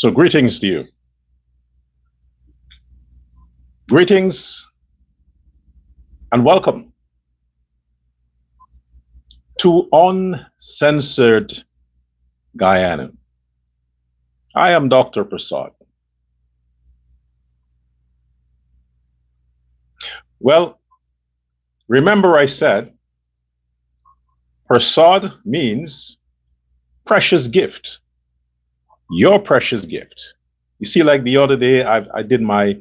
So greetings to you. Greetings and welcome to Uncensored Guyana. I am Dr. Prasad. Well, remember I said Prasad means precious gift, your precious gift. You see, like the other day, I did my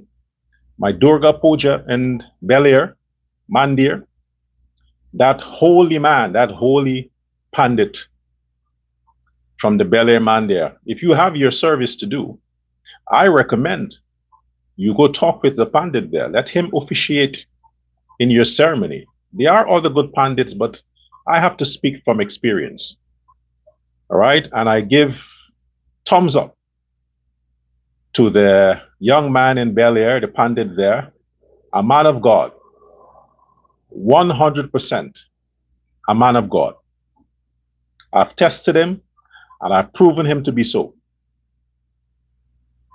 Durga Puja in Bel Air, Mandir. That holy man, that holy pandit from the Bel Air Mandir. If you have your service to do, I recommend you go talk with the pandit there. Let him officiate in your ceremony. There are other good pandits, but I have to speak from experience. All right, and I give thumbs up to the young man in Bel Air, the pandit there, a man of God, 100% a man of God. I've tested him and I've proven him to be so.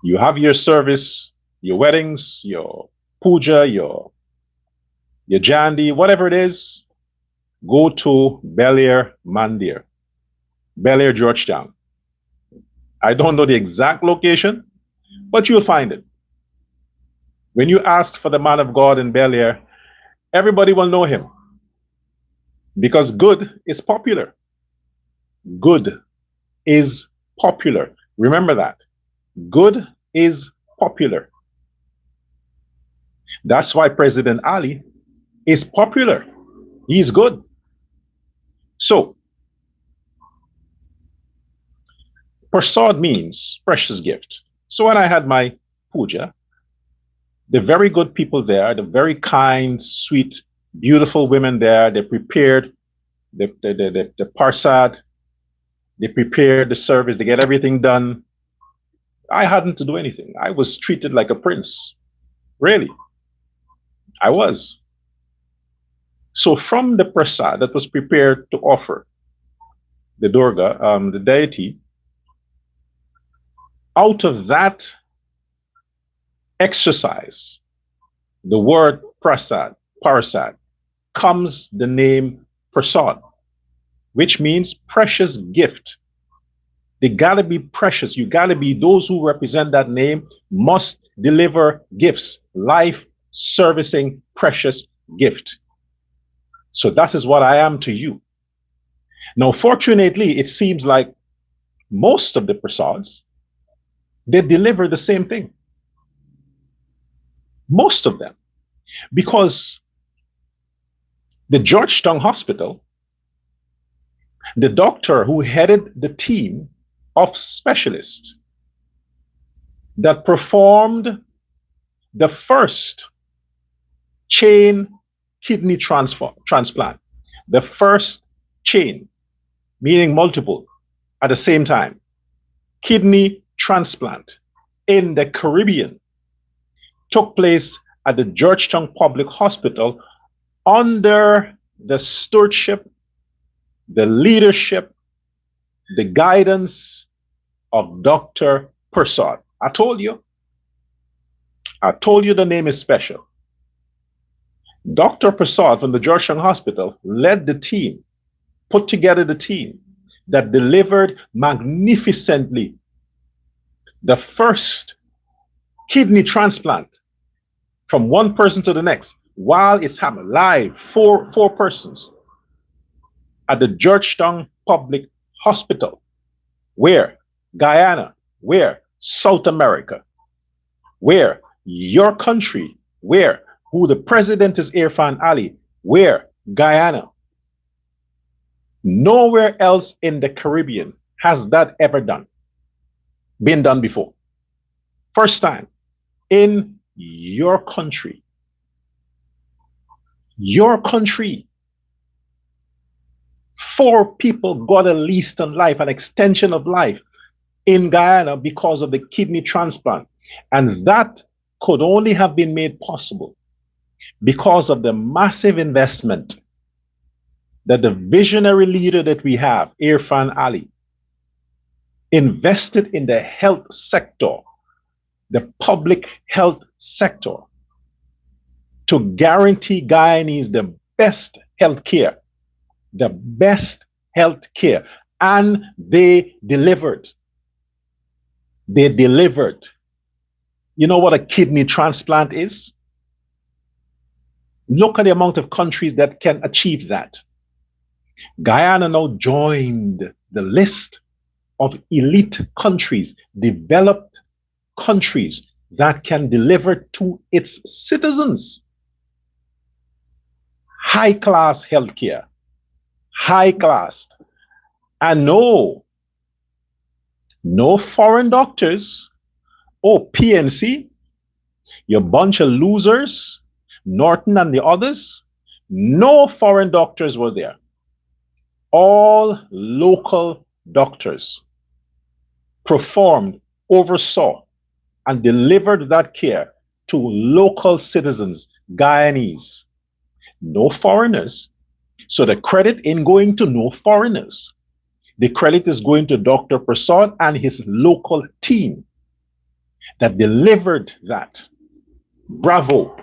You have your service, your weddings, your puja, your jandi, whatever it is, go to Bel Air Mandir, Bel Air, Georgetown. I don't know the exact location, but you'll find it. When you ask for the man of God in Bel Air, everybody will know him because good is popular. Good is popular. Remember that. Good is popular. That's why President Ali is popular. He's good. So, Prasad means precious gift. So when I had my puja, the very good people there, the very kind, sweet, beautiful women there, they prepared the parsad, they prepared the service, they get everything done. I hadn't to do anything. I was treated like a prince. Really. I was. So from the prasad that was prepared to offer the Durga, the deity, out of that exercise, the word prasad, parsad, comes the name prasad, which means precious gift. They gotta be precious. You gotta be, those who represent that name must deliver gifts, life servicing precious gift. So that is what I am to you. Now, fortunately, it seems like most of the prasads, they deliver the same thing. Most of them. Because the Georgetown Hospital, the doctor who headed the team of specialists that performed the first chain kidney transplant, the first chain, meaning multiple at the same time, kidney transplant in the Caribbean took place at the Georgetown Public Hospital under the stewardship, the leadership, the guidance of Dr. Prasad. I told you the name is special. Dr. Prasad from the Georgetown Hospital led the team, put together the team that delivered magnificently the first kidney transplant from one person to the next while it's happening live, four persons at the Georgetown Public Hospital. Where? Guyana. Where? South America. Where? Your country. Where? Who the president is Irfaan Ali. Where? Guyana. Nowhere else in the Caribbean has that ever been done before. First time in your country. Your country. 4 people got a lease on life, an extension of life in Guyana because of the kidney transplant. And that could only have been made possible because of the massive investment that the visionary leader that we have, Irfaan Ali, invested in the health sector, the public health sector, to guarantee Guyanese the best health care, the best health care. And they delivered. They delivered. You know what a kidney transplant is? Look at the amount of countries that can achieve that. Guyana now joined the list of elite countries, developed countries that can deliver to its citizens high-class healthcare, high class. And no foreign doctors. Oh, PNC, you bunch of losers, Norton and the others. No foreign doctors were there. All local doctors performed, oversaw, and delivered that care to local citizens, Guyanese. No foreigners. So the credit ain't going to no foreigners. The credit is going to Dr. Prasad and his local team that delivered that. Bravo.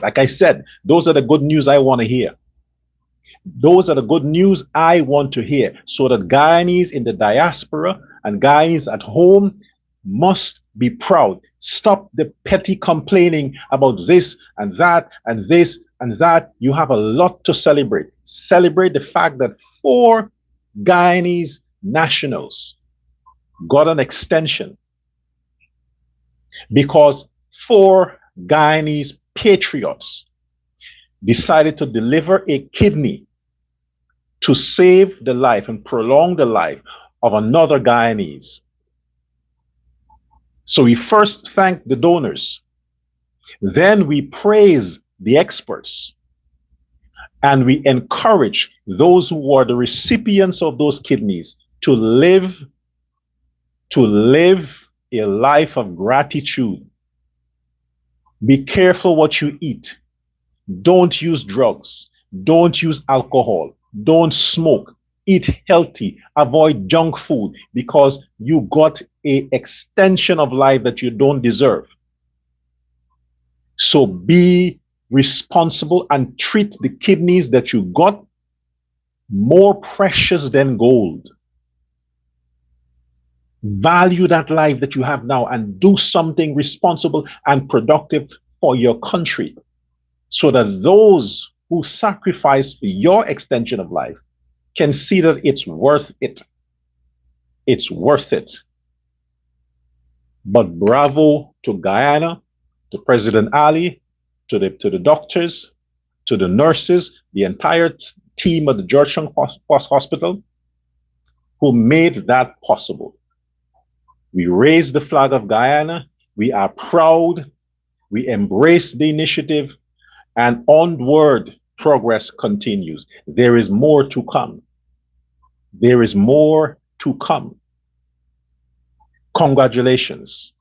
Like I said, those are the good news I want to hear. Those are the good news I want to hear, so that Guyanese in the diaspora and Guyanese at home must be proud. Stop the petty complaining about this and that and this and that. You have a lot to celebrate. Celebrate the fact that 4 Guyanese nationals got an extension because 4 Guyanese patriots decided to deliver a kidney to save the life and prolong the life of another Guyanese. So we first thank the donors, then we praise the experts, and we encourage those who are the recipients of those kidneys to live a life of gratitude. Be careful what you eat. Don't use drugs. Don't use alcohol. Don't smoke. Eat healthy. Avoid junk food, because you got an extension of life that you don't deserve. So be responsible and treat the kidneys that you got more precious than gold. Value that life that you have now and do something responsible and productive for your country, so that those who sacrifice for your extension of life can see that it's worth it. It's worth it. But bravo to Guyana, to President Ali, to the doctors, to the nurses, the entire team of the Georgetown Hospital who made that possible. We raised the flag of Guyana. We are proud. We embrace the initiative, and onward progress continues. There is more to come. There is more to come. Congratulations.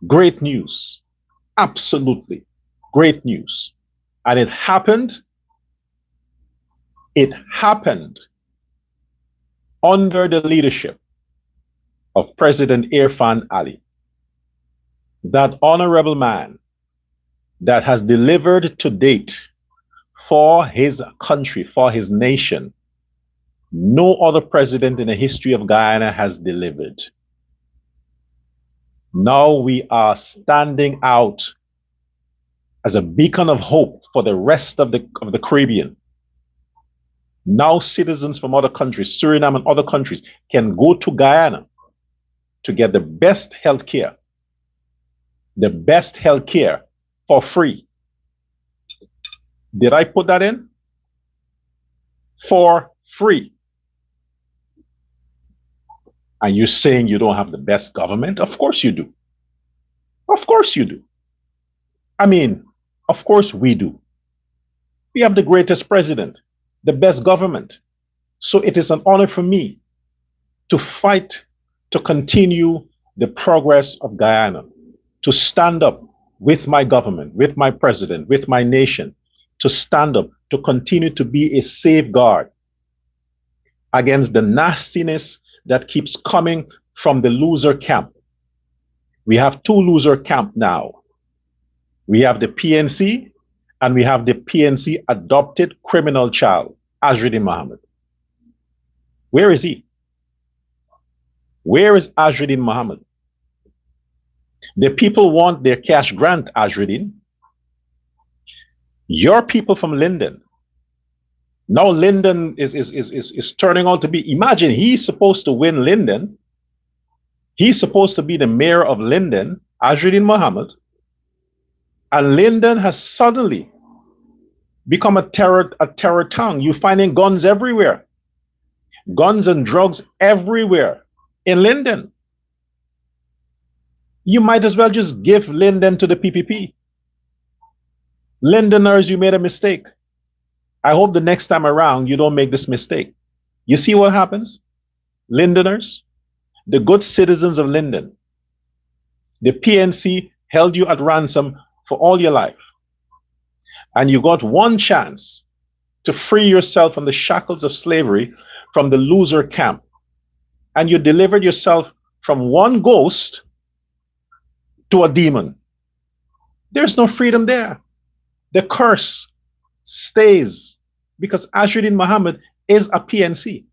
Great news. Absolutely great news. And it happened under the leadership of President Irfaan Ali, that honorable man that has delivered to date for his country, for his nation. No other president in the history of Guyana has delivered. Now we are standing out as a beacon of hope for the rest of the Caribbean. Now citizens from other countries, Suriname and other countries, can go to Guyana to get the best health care. The best health care for free. Did I put that in? For free. Are you saying you don't have the best government? Of course you do. Of course you do. I mean, of course we do. We have the greatest president, the best government. So it is an honor for me to fight to continue the progress of Guyana, to stand up with my government, with my president, with my nation, to stand up, to continue to be a safeguard against the nastiness that keeps coming from the loser camp. We have two loser camp now. We have the PNC and we have the PNC adopted criminal child, Azruddin Mohammed. Where is he? Where is Azruddin Mohammed? The people want their cash grant, Azruddin. Your people from Linden. Now Linden is turning out to be, imagine he's supposed to win Linden. He's supposed to be the mayor of Linden, Azruddin Mohammed. And Linden has suddenly become a terror town. You're finding guns everywhere. Guns and drugs everywhere in Linden. You might as well just give Linden to the PPP. Lindeners, you made a mistake. I hope the next time around you don't make this mistake. You see what happens? Lindeners, the good citizens of Linden, the PNC held you at ransom for all your life. And you got one chance to free yourself from the shackles of slavery from the loser camp. And you delivered yourself from one ghost to a demon. There's no freedom there. The curse stays because Azruddin Mohammed is a PNC.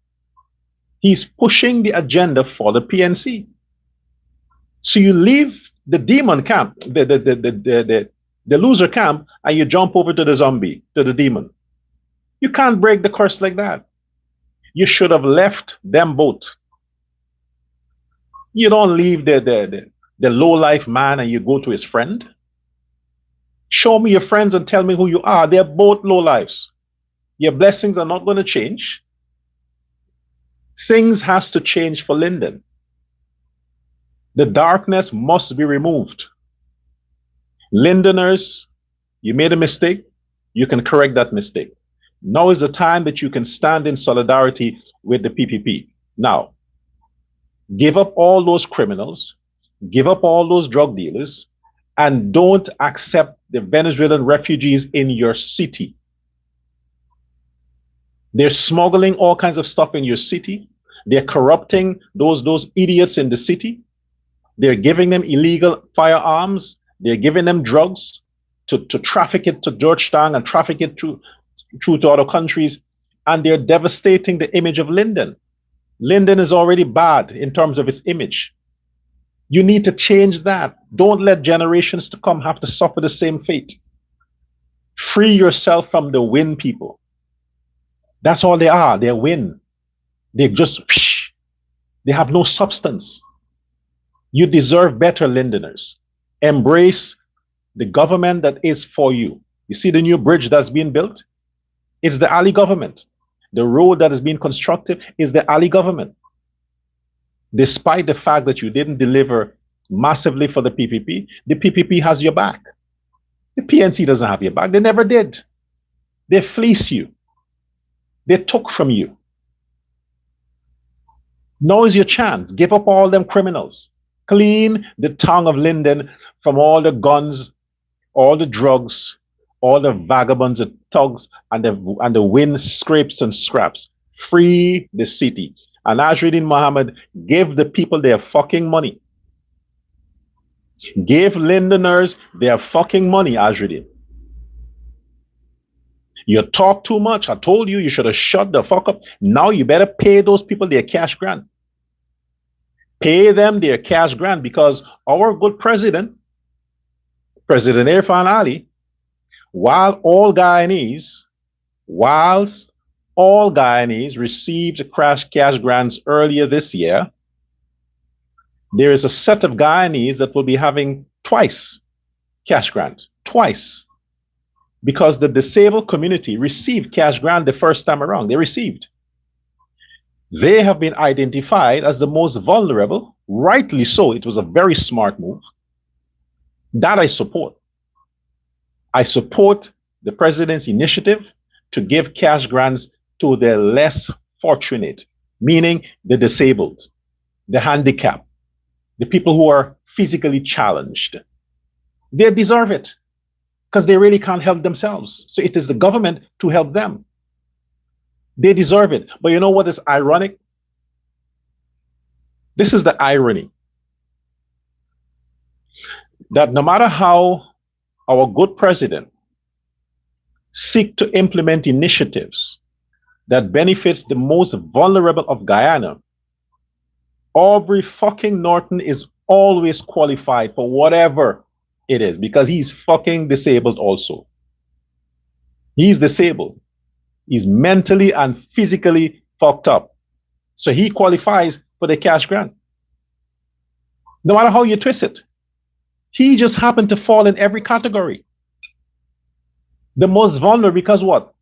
He's pushing the agenda for the PNC. So you leave the demon camp, the loser camp, and you jump over to the zombie, to the demon. You can't break the curse like that. You should have left them both. You don't leave the low-life man and you go to his friend. Show me your friends and tell me who you are. They're both low-lives. Your blessings are not going to change. Things has to change for Linden. The darkness must be removed. Lindeners, you made a mistake. You can correct that mistake. Now is the time that you can stand in solidarity with the PPP. Now, give up all those criminals, give up all those drug dealers, and don't accept the Venezuelan refugees in your city. They're smuggling all kinds of stuff in your city. They're corrupting those idiots in the city. They're giving them illegal firearms. They're giving them drugs to traffic it to Georgetown and traffic it through to other countries. And they're devastating the image of Linden. Linden is already bad in terms of its image. You need to change that. Don't let generations to come have to suffer the same fate. Free yourself from the win people. That's all they are. They're win. They just, they have no substance. You deserve better, Lindeners. Embrace the government that is for you. You see the new bridge that's being built? It's the Ali government. The road that is being constructed is the Ali government. Despite the fact that you didn't deliver massively for the PPP has your back. The PNC doesn't have your back. They never did. They fleece you. They took from you. Now is your chance. Give up all them criminals. Clean the tongue of Linden from all the guns, all the drugs, all the vagabonds, the thugs, and the wind scrapes and scraps. Free the city. And Azruddin Mohammed, give the people their fucking money. Give Lindeners their fucking money, Azruddin. You talk too much. I told you, you should have shut the fuck up. Now you better pay those people their cash grant. Pay them their cash grant, because our good president, President Irfaan Ali, whilst all Guyanese received cash grants earlier this year, there is a set of Guyanese that will be having twice cash grant, twice. Because the disabled community received cash grant the first time around. They received. They have been identified as the most vulnerable, rightly so. It was a very smart move. That I support. I support the president's initiative to give cash grants to the less fortunate, meaning the disabled, the handicapped, the people who are physically challenged. They deserve it, because they really can't help themselves. So it is the government to help them. They deserve it. But you know what is ironic? This is the irony that no matter how our good president seek to implement initiatives that benefits the most vulnerable of Guyana, Aubrey fucking Norton is always qualified for whatever it is because he's fucking disabled also. He's disabled. He's mentally and physically fucked up. So he qualifies for the cash grant. No matter how you twist it, he just happened to fall in every category. The most vulnerable because what?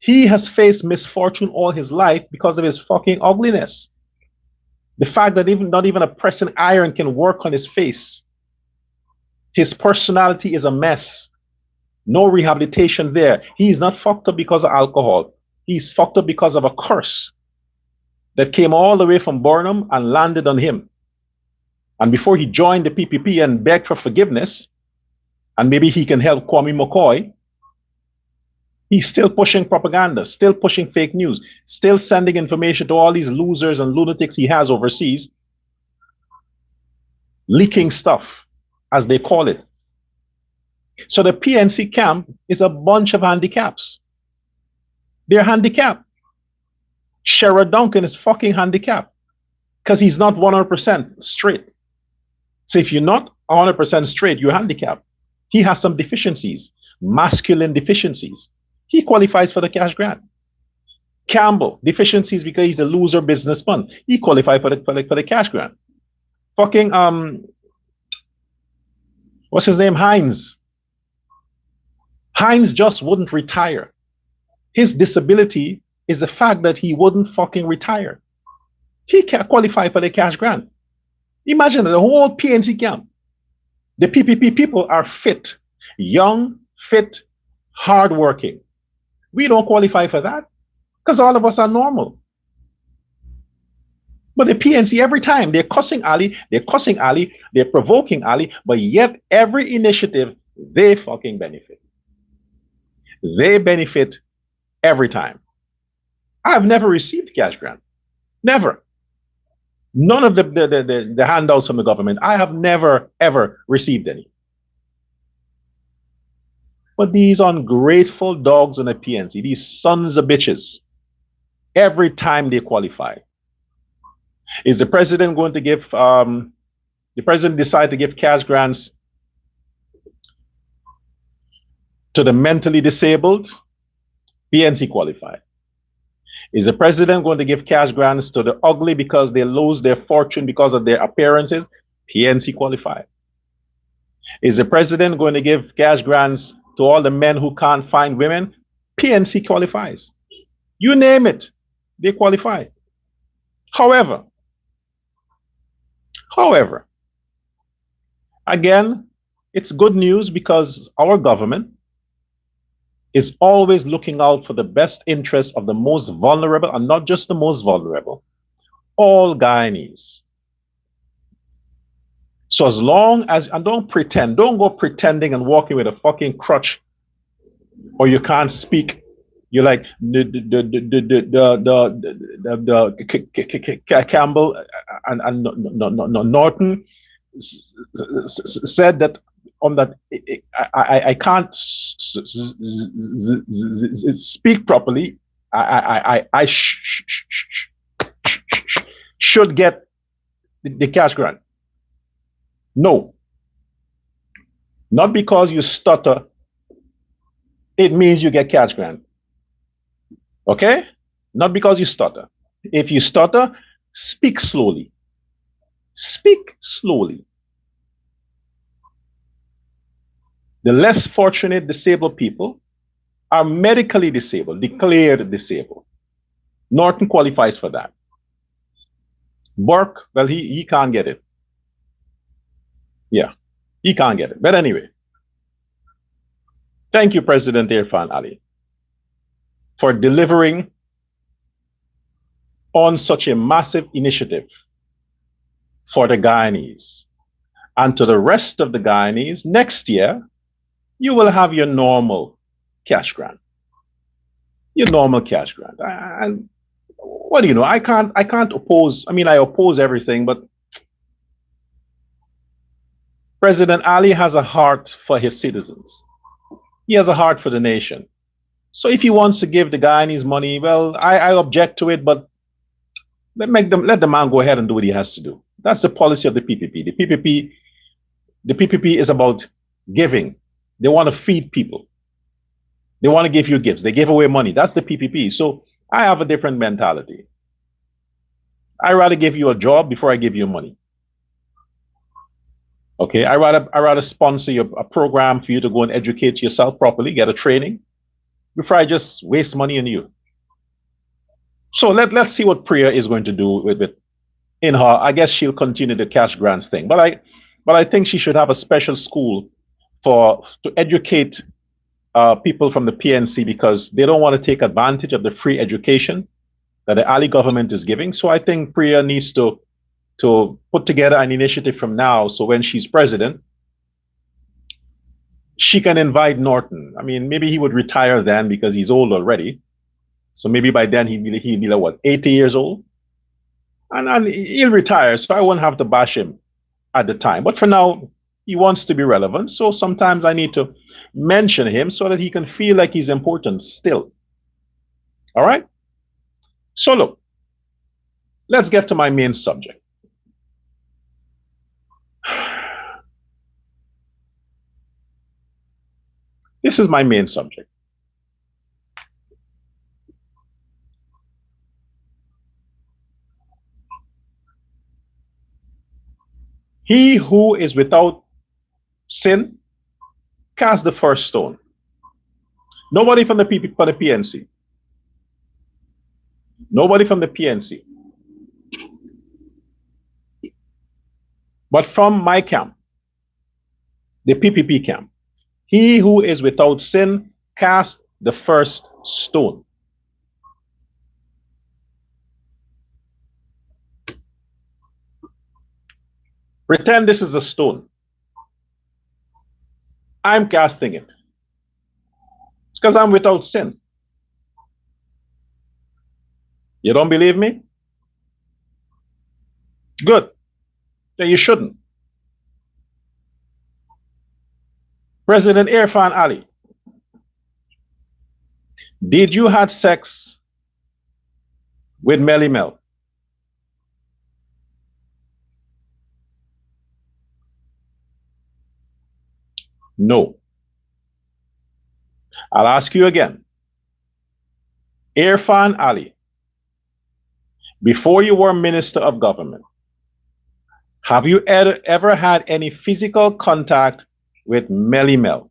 He has faced misfortune all his life because of his fucking ugliness. The fact that not even a pressing iron can work on his face. His personality is a mess. No rehabilitation there. He's not fucked up because of alcohol. He's fucked up because of a curse that came all the way from Burnham and landed on him. And before he joined the PPP and begged for forgiveness, and maybe he can help Kwame McCoy, he's still pushing propaganda, still pushing fake news, still sending information to all these losers and lunatics he has overseas, leaking stuff, as they call it. So the PNC camp is a bunch of handicaps. They're handicapped. Sherrod Duncan is fucking handicapped because he's not 100% straight. So if you're not 100% straight, you're handicapped. He has some deficiencies, masculine deficiencies. He qualifies for the cash grant. Campbell, deficiencies because he's a loser businessman. He qualifies for the cash grant. Fucking what's his name? Hines. Hines just wouldn't retire. His disability is the fact that he wouldn't fucking retire. He can't qualify for the cash grant. Imagine the whole PNC camp. The PPP people are fit, young, fit, hardworking. We don't qualify for that because all of us are normal. But the PNC, every time they're cussing Ali, they're provoking Ali, but yet every initiative, they fucking benefit. They benefit every time. I've never received cash grant. Never. None of the handouts from the government. I have never, ever received any. But these ungrateful dogs in the PNC, these sons of bitches, every time they qualify. Is the president going to give, the president decide to give cash grants to the mentally disabled? PNC qualify. Is the president going to give cash grants to the ugly because they lose their fortune because of their appearances? PNC qualify. Is the president going to give cash grants to all the men who can't find women? PNC qualifies. You name it, they qualify. However, again, it's good news because our government is always looking out for the best interests of the most vulnerable, and not just the most vulnerable, all Guyanese. So as long as, and don't pretend, don't go pretending and walking with a fucking crutch, or you can't speak. You're like Campbell and Norton said that on that I can't speak properly. I should get the cash grant. No, not because you stutter, it means you get cash grant. Okay? Not because you stutter. If you stutter, speak slowly. Speak slowly. The less fortunate disabled people are medically disabled, declared disabled. Norton qualifies for that. Burke, well, he can't get it. Yeah, he can't get it. But anyway, thank you, President Irfaan Ali, for delivering on such a massive initiative for the Guyanese. And to the rest of the Guyanese, next year, you will have your normal cash grant. Your normal cash grant. And what do you know? I can't oppose. I mean, I oppose everything, but President Ali has a heart for his citizens. He has a heart for the nation. So if he wants to give the Guyanese money, well, I object to it, but let the man go ahead and do what he has to do. That's the policy of the PPP. The PPP is about giving. They want to feed people. They want to give you gifts. They give away money. That's the PPP. So I have a different mentality. I rather give you a job before I give you money. Okay, I rather sponsor a program for you to go and educate yourself properly, get a training, before I just waste money on you. So let's see what Priya is going to do with in her. I guess she'll continue the cash grants thing, but I think she should have a special school to educate people from the PNC, because they don't want to take advantage of the free education that the Ali government is giving. So I think Priya needs to put together an initiative from now, so when she's president, she can invite Norton. I mean, maybe he would retire then because he's old already. So maybe by then he'd be like, what, 80 years old? And he'll retire, so I won't have to bash him at the time. But for now, he wants to be relevant. So sometimes I need to mention him so that he can feel like he's important still. All right? So look, let's get to my main subject. This is my main subject. He who is without sin, cast the first stone. Nobody from the PNC. Nobody from the PNC. But from my camp, the PPP camp. He who is without sin, cast the first stone. Pretend this is a stone. I'm casting it. It's because I'm without sin. You don't believe me? Good. Then you shouldn't. President Irfaan Ali, did you have sex with Melly Mel? No. I'll ask you again. Irfaan Ali, before you were Minister of Government, have you ever had any physical contact with Melly Mel?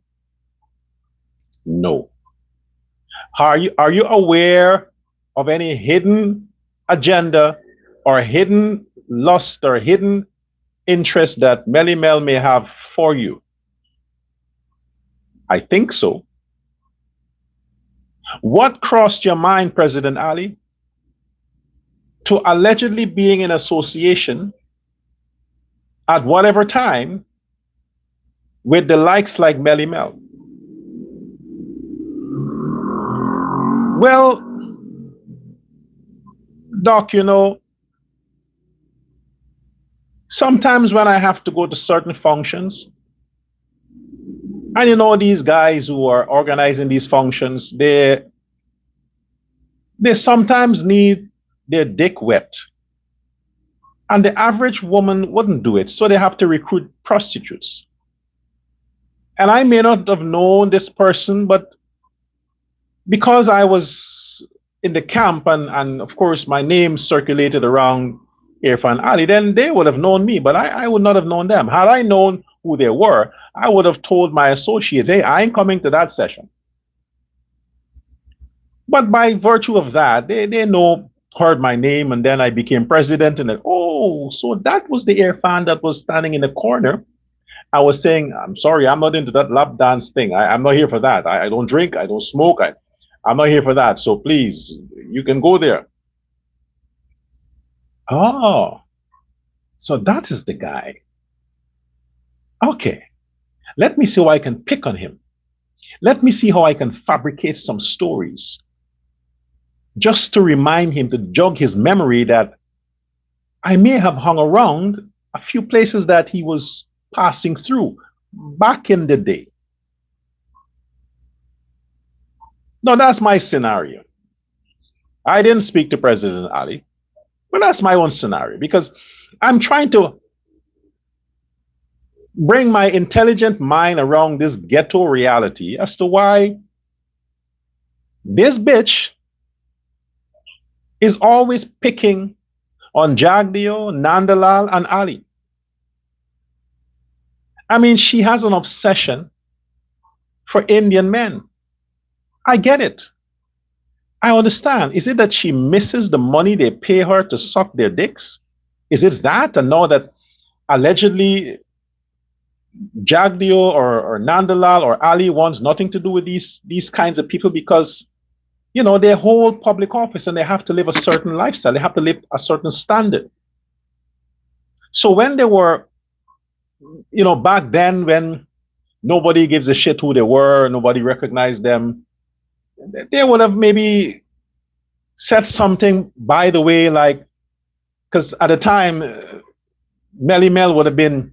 No. Are you aware of any hidden agenda or hidden lust or hidden interest that Melly Mel may have for you? I think so. What crossed your mind, President Ali, to allegedly being in association at whatever time with the likes like Melly Mel? Well, Doc, you know, sometimes when I have to go to certain functions, and you know, these guys who are organizing these functions, they sometimes need their dick wet. And the average woman wouldn't do it, so they have to recruit prostitutes. And I may not have known this person, but because I was in the camp and of course my name circulated around Irfaan Ali, then they would have known me, but I would not have known them. Had I known who they were, I would have told my associates, hey, I ain't coming to that session. But by virtue of that, they heard my name, and then I became president, and then, oh, so that was the Irfaan that was standing in the corner. I was saying, I'm sorry, I'm not into that lap dance thing. I'm not here for that. I don't drink, I don't smoke, I'm not here for that. So please, you can go there. Oh, so that is the guy. Okay, let me see how I can pick on him. Let me see how I can fabricate some stories. just to remind him, to jog his memory that I may have hung around a few places that he was passing through back in the day. No, that's my scenario. I didn't speak to President Ali, but that's my own scenario because I'm trying to bring my intelligent mind around this ghetto reality as to why this bitch is always picking on Jagdeo, Nandalal, and Ali. I mean, she has an obsession for Indian men. I get it. I understand. Is it that she misses the money they pay her to suck their dicks? Is it that? And now that allegedly Jagdeo or Nandalal or Ali wants nothing to do with these kinds of people because they hold public office and they have to live a certain lifestyle. They have to live a certain standard. So when they were, back then when nobody gives a shit who they were, nobody recognized them, they would have maybe said something by the way, like, because at the time, Melly Mel would have been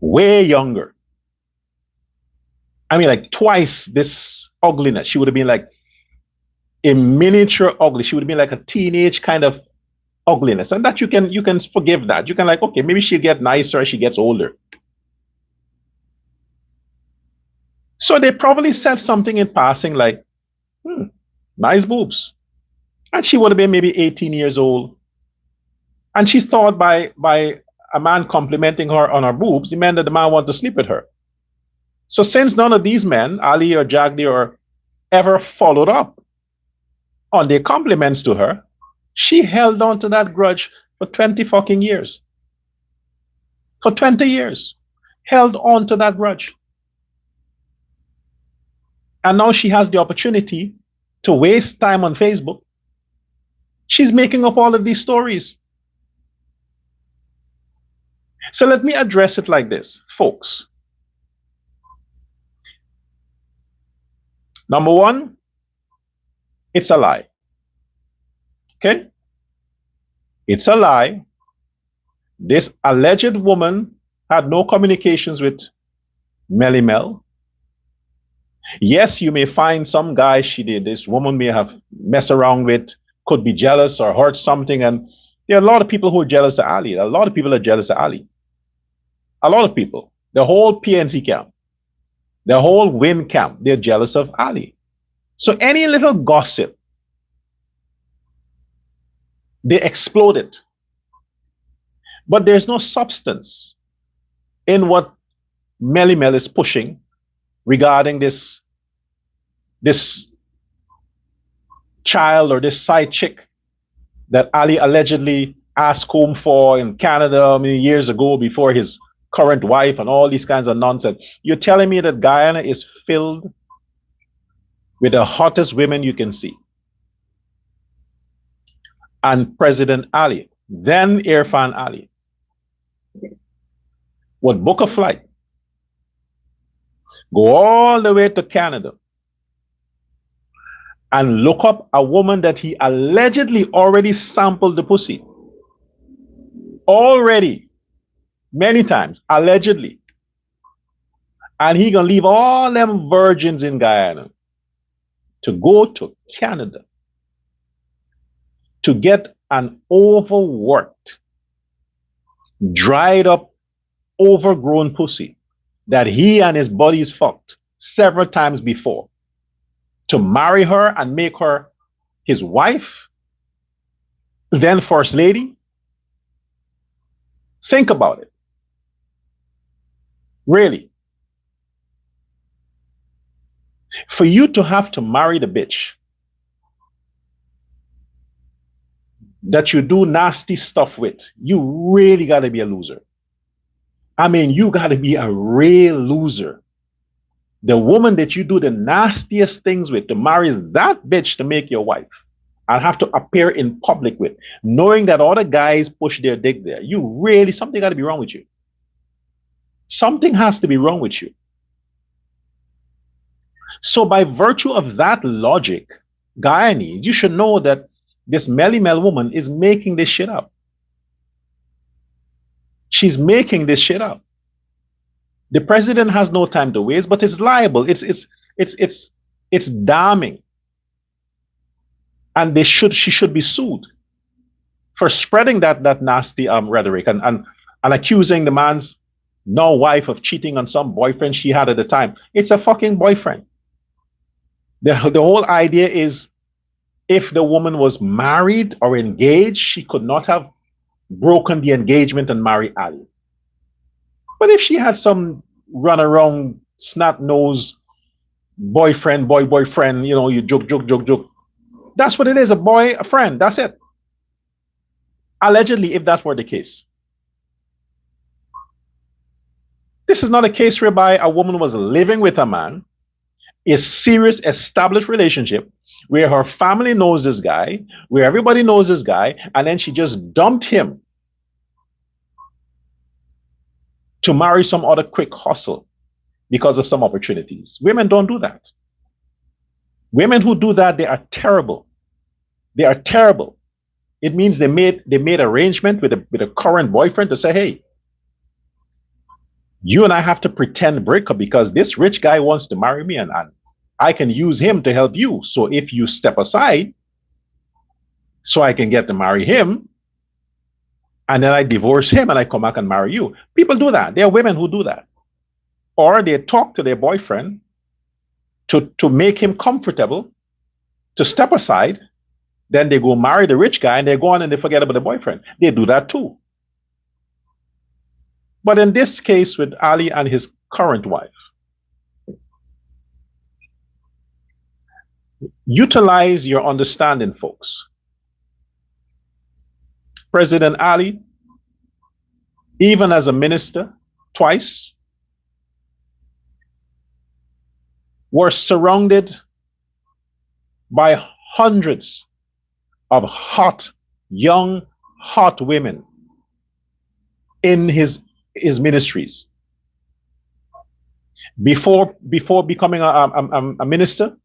way younger. I mean, like twice this ugliness. She would have been like a miniature ugly. She would have been like a teenage kind of ugliness, and that you can forgive that. You can like, okay, maybe she'll get nicer as she gets older. So they probably said something in passing like, nice boobs. And she would have been maybe 18 years old. And she thought by a man complimenting her on her boobs, it meant that the man wanted to sleep with her. So since none of these men, Ali or Jagdi, ever followed up on their compliments to her, she held on to that grudge for 20 fucking years. For 20 years. Held on to that grudge. And now she has the opportunity to waste time on Facebook. She's making up all of these stories. So let me address it like this, folks. Number one, it's a lie. Okay? It's a lie. This alleged woman had no communications with Melly Mel. Yes, you may find some guy this woman may have messed around with, could be jealous or heard something. And there are a lot of people who are jealous of Ali. A lot of people are jealous of Ali. A lot of people. The whole PNC camp. The whole Win camp. They're jealous of Ali. So any little gossip, they explode it. But there's no substance in what Melly Mel is pushing regarding this child or this side chick that Ali allegedly asked home for in Canada many years ago before his current wife and all these kinds of nonsense. You're telling me that Guyana is filled with the hottest women you can see. And President Ali, then Irfaan Ali, would book a flight, go all the way to Canada, and look up a woman that he allegedly already sampled the pussy. Already. Many times. Allegedly. And he gonna leave all them virgins in Guyana to go to Canada to get an overworked, dried up, overgrown pussy that he and his buddies fucked several times before, to marry her and make her his wife, then First Lady. Think about it. Really. For you to have to marry the bitch that you do nasty stuff with, you really got to be a loser. I mean, you got to be a real loser. The woman that you do the nastiest things with, to marry that bitch to make your wife and have to appear in public with, knowing that other guys push their dick there. Something got to be wrong with you. Something has to be wrong with you. So by virtue of that logic, Guyanese, you should know that this Melly Mel woman is making this shit up. She's making this shit up. The president has no time to waste, but it's liable. It's damning. And she should be sued for spreading that nasty rhetoric and accusing the man's now wife of cheating on some boyfriend she had at the time. It's a fucking boyfriend. The whole idea is if the woman was married or engaged, she could not have broken the engagement and married Ali. But if she had some run around snot nose boyfriend, you know, you joke. That's what it is, a friend. That's it. Allegedly, if that were the case. This is not a case whereby a woman was living with a man, a serious established relationship, where her family knows this guy, where everybody knows this guy, and then she just dumped him to marry some other quick hustle because of some opportunities. Women don't do that. Women who do that, they are terrible. They are terrible. It means they made arrangement with a current boyfriend to say, hey, you and I have to pretend breakup because this rich guy wants to marry me and I can use him to help you. So if you step aside so I can get to marry him, and then I divorce him and I come back and marry you. People do that. There are women who do that. Or they talk to their boyfriend to make him comfortable, to step aside. Then they go marry the rich guy and they go on and they forget about the boyfriend. They do that too. But in this case with Ali and his current wife, utilize your understanding, folks. President Ali, even as a minister, twice, were surrounded by hundreds of young, hot women in his ministries. Before becoming a minister,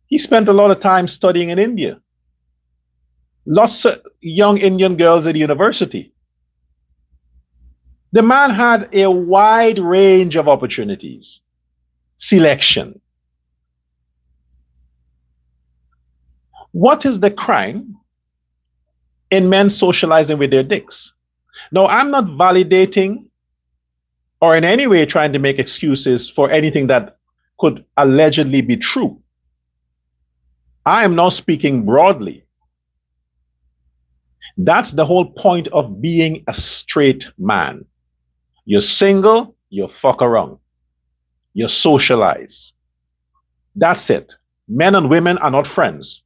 he spent a lot of time studying in India. Lots of young Indian girls at university. The man had a wide range of opportunities, selection. What is the crime in men socializing with their dicks? Now, I'm not validating or in any way trying to make excuses for anything that could allegedly be true. I am now speaking broadly. That's the whole point of being a straight man. You're single, you fuck around. You socialize. That's it. Men and women are not friends.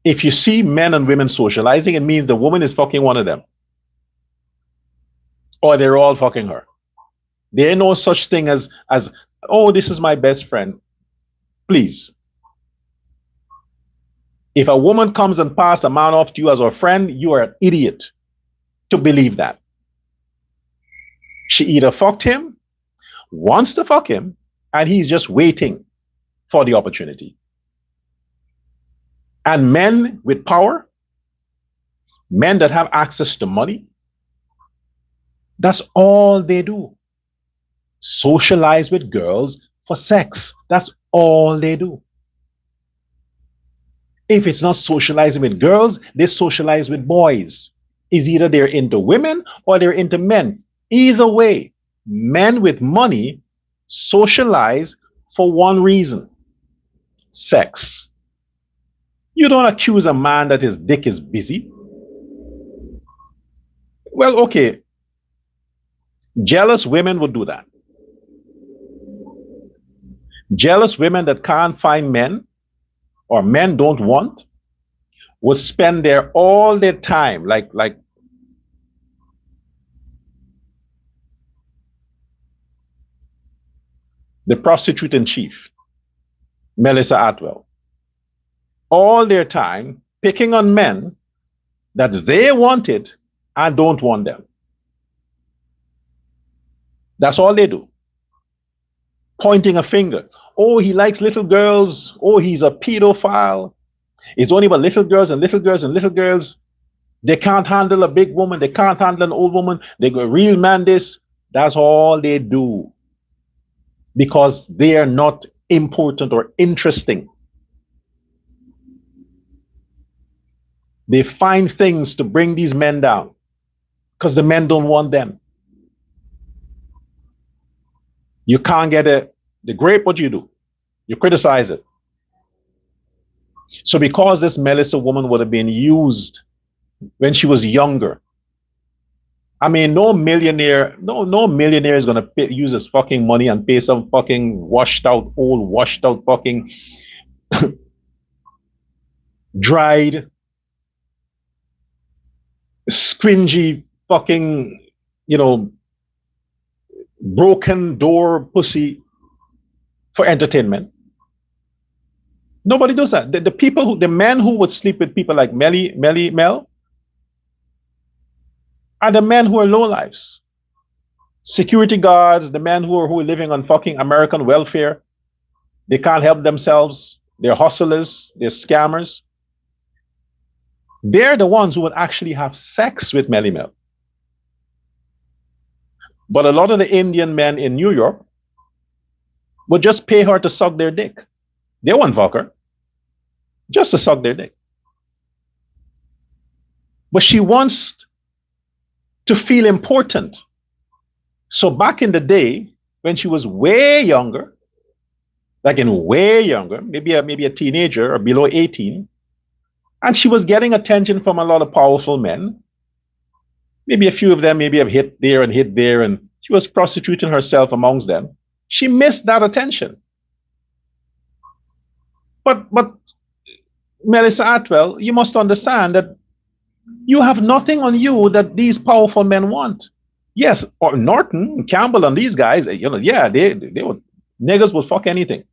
If you see men and women socializing, it means the woman is fucking one of them. Or they're all fucking her. There ain't no such thing as, oh, this is my best friend. Please. If a woman comes and passes a man off to you as her friend, you are an idiot to believe that. She either fucked him, wants to fuck him, and he's just waiting for the opportunity. And men with power, men that have access to money, that's all they do. Socialize with girls for sex. That's all they do. If it's not socializing with girls, they socialize with boys. It's either they're into women or they're into men. Either way, men with money socialize for one reason: sex. You don't accuse a man that his dick is busy. Well, okay. Jealous women would do that. Jealous women that can't find men or men don't want would spend all their time like the prostitute in chief, Melissa Atwell. All their time picking on men that they wanted and don't want them. That's all they do. Pointing a finger. Oh, he likes little girls. Oh, he's a pedophile. It's only about little girls and little girls and little girls. They can't handle a big woman. They can't handle an old woman. They go real man this. That's all they do because they are not important or interesting. They find things to bring these men down because the men don't want them. You can't get the grape, what you do? You criticize it. So because this Melissa woman would have been used when she was younger, I mean, no millionaire is gonna use his fucking money and pay some fucking washed out fucking dried, scringy fucking, broken door pussy for entertainment. Nobody does that. The men who would sleep with people like Mel are the men who are low lives. Security guards, the men who are living on fucking American welfare. They can't help themselves. They're hustlers. They're scammers. They're the ones who would actually have sex with Mel. But a lot of the Indian men in New York would just pay her to suck their dick. They won't fuck her, just to suck their dick. But she wants to feel important. So back in the day, when she was way younger, maybe a teenager or below 18, and she was getting attention from a lot of powerful men. Maybe a few of them maybe have hit there, and she was prostituting herself amongst them. She missed that attention. But Melissa Atwell, you must understand that you have nothing on you that these powerful men want. Yes, or Norton, Campbell, and these guys, they would, niggas will fuck anything.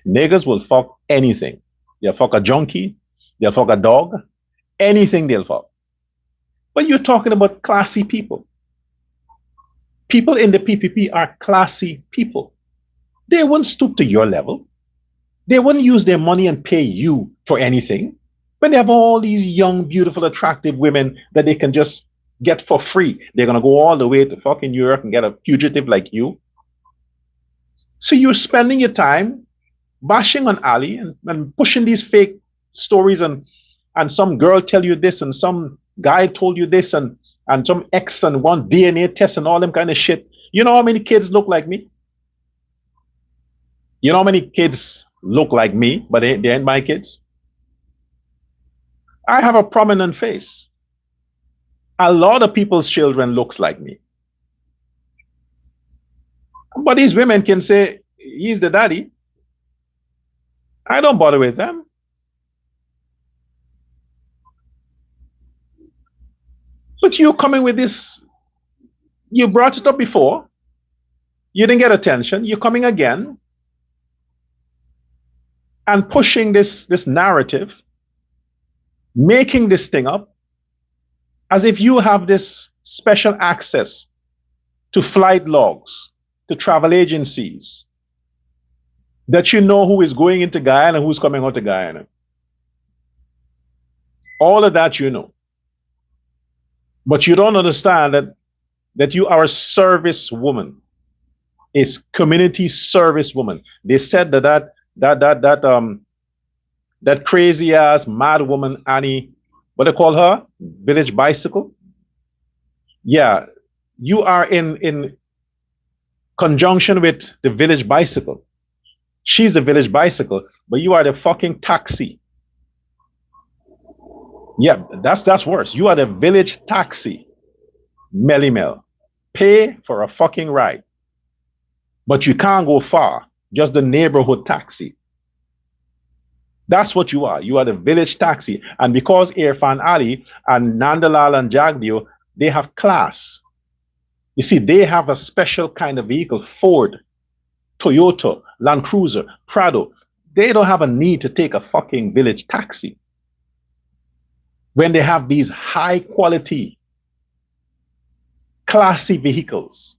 Niggas will fuck anything. They'll fuck a junkie, they'll fuck a dog, anything they'll fuck. But you're talking about classy people. People in the PPP are classy people. They wouldn't stoop to your level. They wouldn't use their money and pay you for anything when they have all these young, beautiful, attractive women that they can just get for free. They're going to go all the way to fucking New York and get a fugitive like you. So you're spending your time bashing on Ali and pushing these fake stories, and some girl tell you this and some guy told you this and some X and one DNA test and all them kind of shit. You know how many kids look like me? You know how many kids look like me, but they ain't my kids? I have a prominent face. A lot of people's children looks like me. But these women can say, he's the daddy. I don't bother with them. But you coming with this, you brought it up before, you didn't get attention, you're coming again and pushing this narrative, making this thing up as if you have this special access to flight logs, to travel agencies, that you know who is going into Guyana, who's coming out to Guyana. All of that you know. But you don't understand that you are a service woman, a community service woman. They said that crazy ass mad woman Annie, what they call her, Village Bicycle. Yeah, you are in conjunction with the Village Bicycle. She's the Village Bicycle, but you are the fucking taxi. Yeah, that's worse. You are the Village Taxi, Melly Mel. Pay for a fucking ride, but you can't go far. Just the neighborhood taxi. That's what you are. You are the Village Taxi. And because Irfaan Ali and Nandalal and Jagdeo, they have class. You see, they have a special kind of vehicle, Ford, Toyota, Land Cruiser, Prado. They don't have a need to take a fucking Village Taxi when they have these high quality, classy vehicles.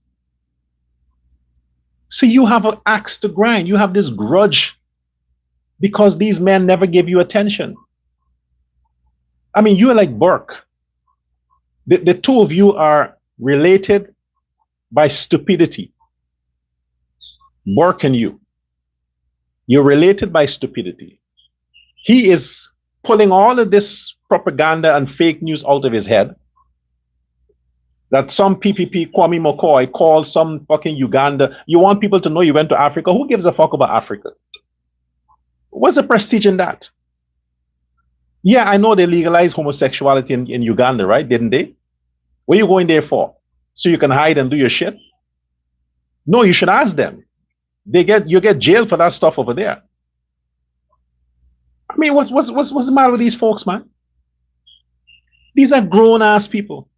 So you have an axe to grind. You have this grudge because these men never give you attention. I mean, you are like Burke. The two of you are related by stupidity. Burke and you. You're related by stupidity. He is pulling all of this propaganda and fake news out of his head. That some PPP Kwame McCoy called some fucking Uganda. You want people to know you went to Africa? Who gives a fuck about Africa? What's the prestige in that? Yeah, I know they legalized homosexuality in Uganda, right? Didn't they? What are you going there for? So you can hide and do your shit? No, you should ask them. You get jailed for that stuff over there. I mean, what's the matter with these folks, man? These are grown ass people.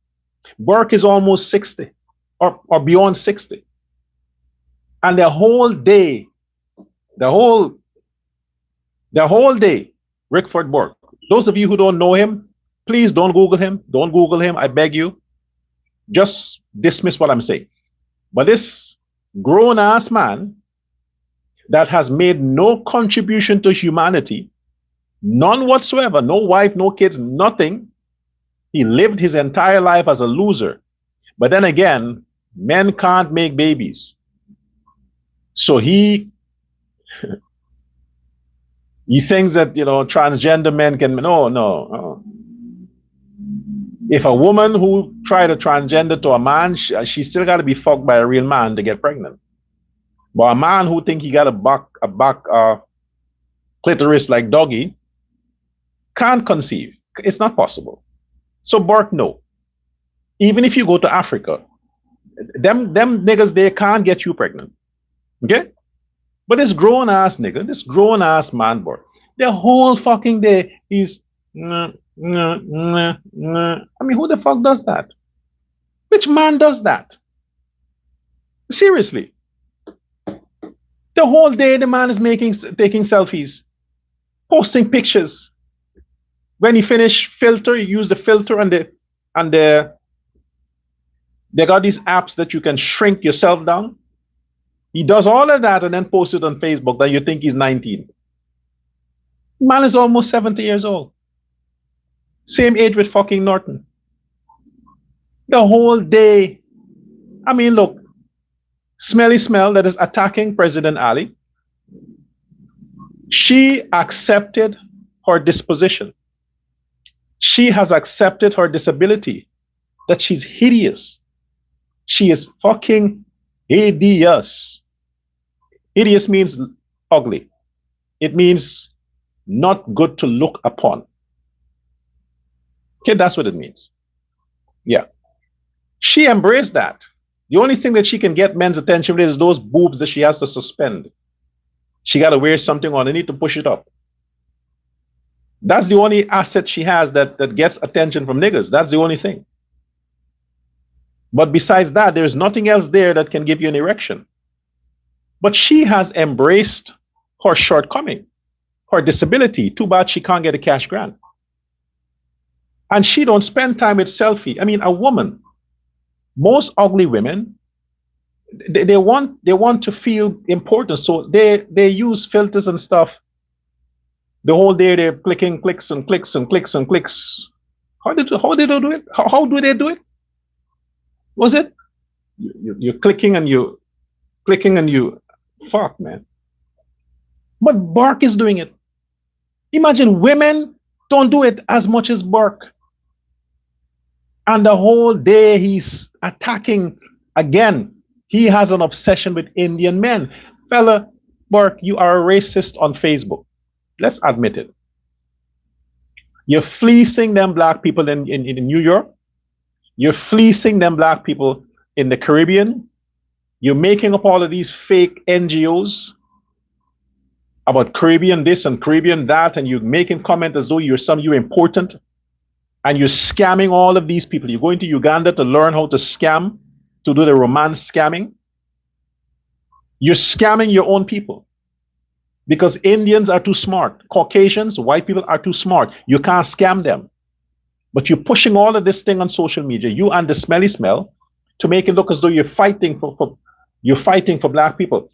Burke is almost 60 or beyond 60. And the whole day, Rickford Burke. Those of you who don't know him, please don't Google him. Don't Google him. I beg you. Just dismiss what I'm saying. But this grown ass man that has made no contribution to humanity, none whatsoever, no wife, no kids, nothing. He lived his entire life as a loser. But then again, men can't make babies. So he thinks that, transgender men can, no. If a woman who tried a transgender to a man, she still got to be fucked by a real man to get pregnant. But a man who think he got a back clitoris like doggy can't conceive. It's not possible. So Burke, no. Even if you go to Africa, them niggas, they can't get you pregnant. Okay? But this grown ass nigga, this grown ass man, Burke, the whole fucking day he's I mean, who the fuck does that? Which man does that? Seriously. The whole day the man is taking selfies, posting pictures. When he finish filter, you use the filter and they got these apps that you can shrink yourself down. He does all of that and then posts it on Facebook that you think he's 19. Man is almost 70 years old. Same age with fucking Norton. The whole day. I mean, look, Smelly Smell that is attacking President Ali. She accepted her disposition. She has accepted her disability, that she's hideous. She is fucking hideous. Hideous means ugly. It means not good to look upon. Okay, that's what it means. Yeah. She embraced that. The only thing that she can get men's attention with is those boobs that she has to suspend. She got to wear something on. They need to push it up. That's the only asset she has that gets attention from niggas. That's the only thing. But besides that, there's nothing else there that can give you an erection. But she has embraced her shortcoming, her disability. Too bad she can't get a cash grant. And she don't spend time with selfie. I mean, a woman, most ugly women, they want to feel important. So they use filters and stuff. The whole day they're clicking clicks and clicks and clicks and clicks. How do they do it? How do they do it? Was it? You're clicking and you fuck, man. But Burke is doing it. Imagine women don't do it as much as Burke. And the whole day he's attacking again. He has an obsession with Indian men. Fella, Burke, you are a racist on Facebook. Let's admit it. You're fleecing them black people in New York. You're fleecing them black people in the Caribbean. You're making up all of these fake NGOs about Caribbean this and Caribbean that, and you're making comment as though you're important. And you're scamming all of these people. You're going to Uganda to learn how to scam, to do the romance scamming. You're scamming your own people. Because Indians are too smart. Caucasians, white people are too smart. You can't scam them. But you're pushing all of this thing on social media, you and the Smelly Smell, to make it look as though you're fighting for black people.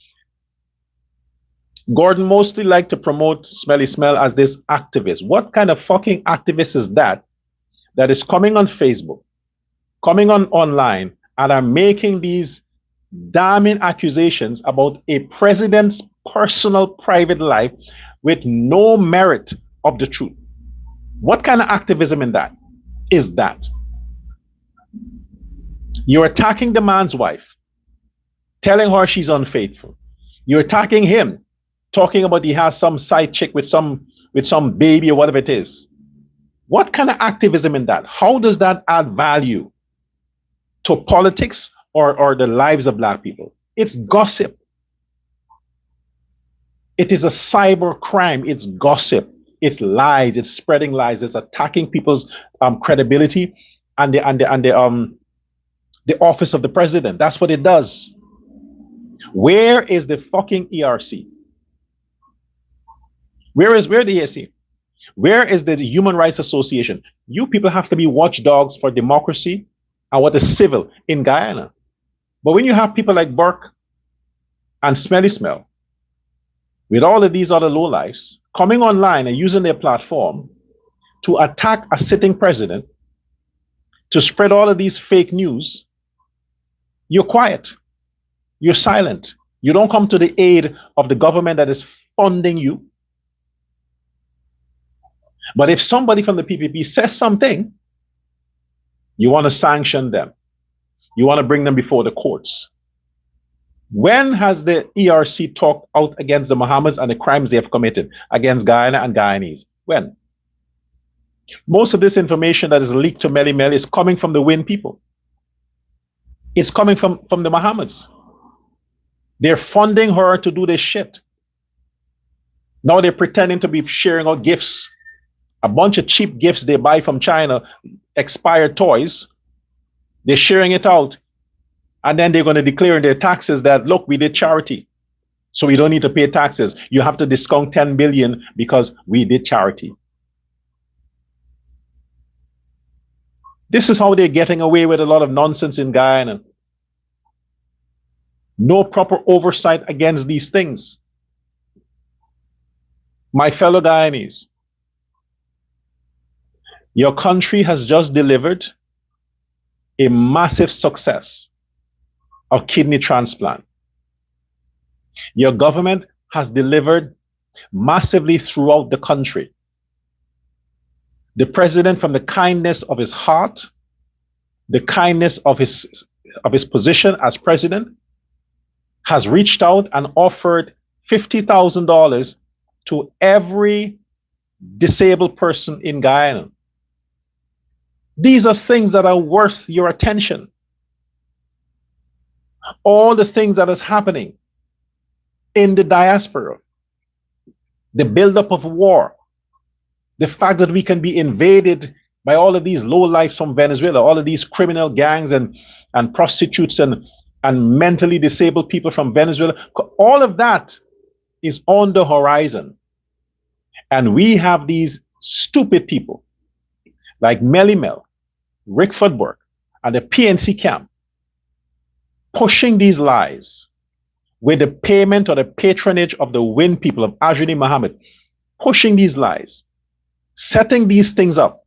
Gordon mostly liked to promote Smelly Smell as this activist. What kind of fucking activist is that is coming on Facebook, coming on online, and are making these damning accusations about a president's personal private life with no merit of the truth? What kind of activism in that is that? You're attacking the man's wife, telling her she's unfaithful. You're attacking him, talking about he has some side chick with some baby or whatever it is. What kind of activism in that? How does that add value to politics or the lives of black people? It's gossip. It is a cyber crime. It's gossip. It's lies. It's spreading lies. It's attacking people's credibility and the office of the president. That's what it does. Where is the fucking ERC? Where the ERC? Where is the Human Rights Association? You people have to be watchdogs for democracy and what is civil in Guyana. But when you have people like Burke and Smelly Smell, with all of these other lowlifes coming online and using their platform to attack a sitting president, to spread all of these fake news, you're quiet. You're silent. You don't come to the aid of the government that is funding you. But if somebody from the PPP says something, you want to sanction them. You want to bring them before the courts. When has the ERC talked out against the Mohammeds and the crimes they have committed against Guyana and Guyanese? When? Most of this information that is leaked to Melly Mel is coming from the Win people. It's coming from the Mohammeds. They're funding her to do this shit. Now they're pretending to be sharing out gifts. A bunch of cheap gifts they buy from China, expired toys. They're sharing it out. And then they're going to declare in their taxes that, look, we did charity. So we don't need to pay taxes. You have to discount 10 billion because we did charity. This is how they're getting away with a lot of nonsense in Guyana. No proper oversight against these things. My fellow Guyanese, your country has just delivered a massive success of kidney transplant. Your government has delivered massively throughout the country. The president, from the kindness of his heart, the kindness of his position as president, has reached out and offered $50,000 to every disabled person in Guyana. These are things that are worth your attention. All the things that is happening in the diaspora, the buildup of war, the fact that we can be invaded by all of these lowlifes from Venezuela, all of these criminal gangs and prostitutes and mentally disabled people from Venezuela, all of that is on the horizon. And we have these stupid people like Melly Mel, Rick Burke, and the PNC camp pushing these lies with the payment or the patronage of the Win people of Ajuni Muhammad, pushing these lies, setting these things up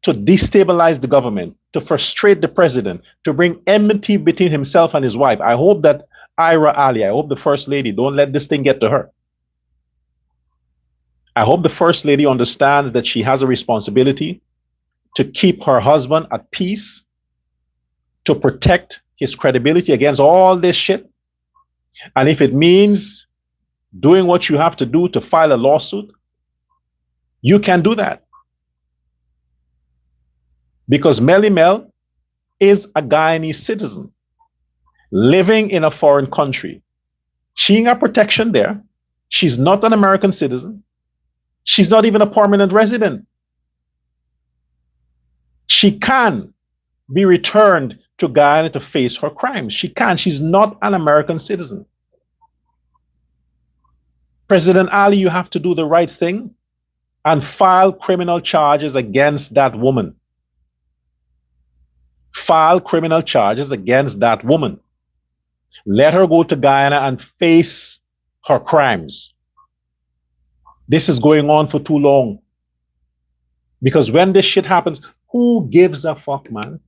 to destabilize the government, to frustrate the president, to bring enmity between himself and his wife. I hope that Irfaan Ali, I hope the First Lady, don't let this thing get to her. I hope the First Lady understands that she has a responsibility to keep her husband at peace, to protect his credibility against all this shit. And if it means doing what you have to do to file a lawsuit, you can do that. Because Melly Mel is a Guyanese citizen living in a foreign country. She ain't got protection there. She's not an American citizen. She's not even a permanent resident. She can be returned to Guyana to face her crimes. She can. She's not an American citizen. President Ali, you have to do the right thing and file criminal charges against that woman. File criminal charges against that woman. Let her go to Guyana and face her crimes. This is going on for too long. Because when this shit happens, who gives a fuck, man?